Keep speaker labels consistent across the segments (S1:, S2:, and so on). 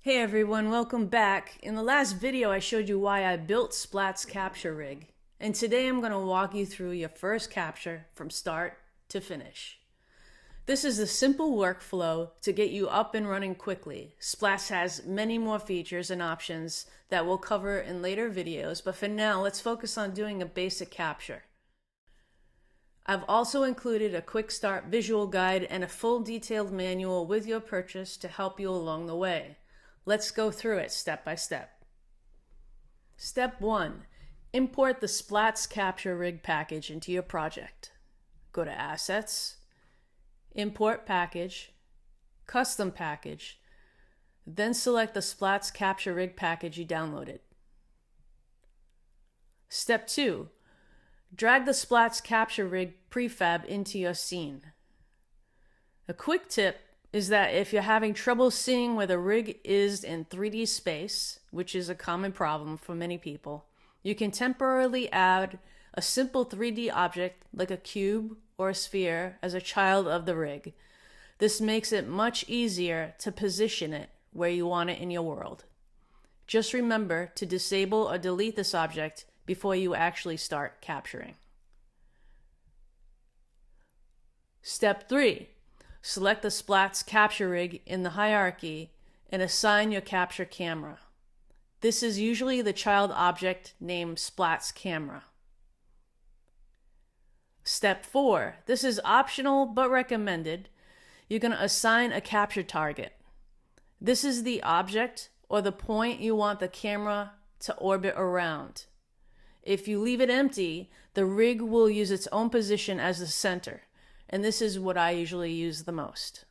S1: Hey everyone, welcome back. In the last video I showed you why I built SPLATZ capture rig, and today I'm going to walk you through your first capture from start to finish. This is a simple workflow to get you up and running quickly. SPLATZ has many more features and options that we'll cover in later videos, but for now let's focus on doing a basic capture. I've also included a quick start visual guide and a full detailed manual with your purchase to help you along the way. Let's go through it step by step. Step 1. Import the SPLATZ capture rig package into your project. Go to Assets, Import Package, Custom Package, then select the SPLATZ capture rig package you downloaded. Step 2. Drag the SPLATZ capture rig prefab into your scene. A quick tip is that if you're having trouble seeing where the rig is in 3D space, which is a common problem for many people, you can temporarily add a simple 3D object like a cube or a sphere as a child of the rig. This makes it much easier to position it where you want it in your world. Just remember to disable or delete this object before you actually start capturing. Step 3. Select the SPLATZ capture rig in the hierarchy and assign your capture camera. This is usually the child object named SPLATZ camera. Step 4. This is optional but recommended. You're going to assign a capture target. This is the object or the point you want the camera to orbit around. If you leave it empty, the rig will use its own position as the center. And this is what I usually use the most.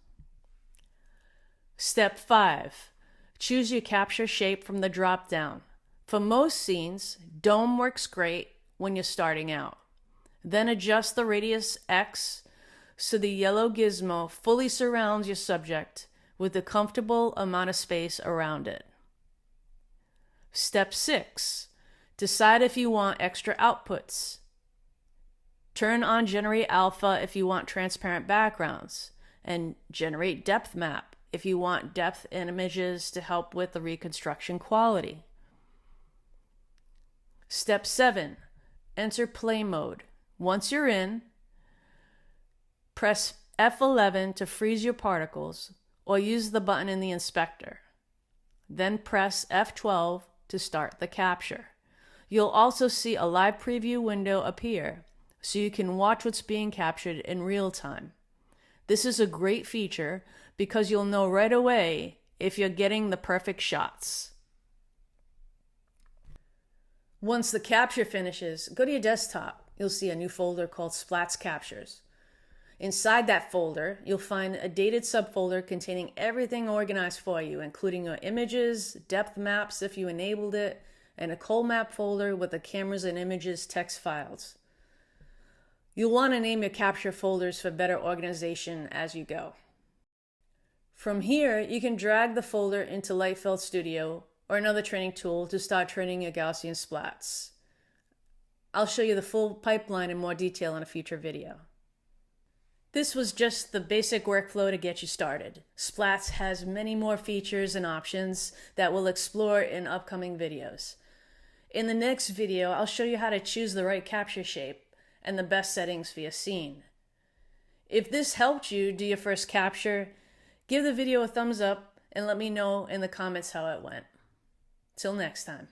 S1: Step 5. Choose your capture shape from the drop down. For most scenes, dome works great when you're starting out. Then adjust the radius X so the yellow gizmo fully surrounds your subject with a comfortable amount of space around it. Step 6. Decide if you want extra outputs. Turn on Generate Alpha if you want transparent backgrounds, and Generate Depth Map if you want depth in images to help with the reconstruction quality. Step 7. Enter play mode. Once you're in, press F11 to freeze your particles, or use the button in the inspector. Then press F12 to start the capture. You'll also see a live preview window appear, so you can watch what's being captured in real time. This is a great feature because you'll know right away if you're getting the perfect shots. Once the capture finishes, go to your desktop. You'll see a new folder called SPLATZ Captures. Inside that folder, you'll find a dated subfolder containing everything organized for you, including your images, depth maps if you enabled it, and a cold map folder with the cameras and images text files. You'll want to name your capture folders for better organization as you go. From here, you can drag the folder into Lightveld Studio or another training tool to start training your Gaussian splats. I'll show you the full pipeline in more detail in a future video. This was just the basic workflow to get you started. SPLATZ has many more features and options that we'll explore in upcoming videos. In the next video, I'll show you how to choose the right capture shape and the best settings for your scene. If this helped you do your first capture, give the video a thumbs up and let me know in the comments how it went. Till next time.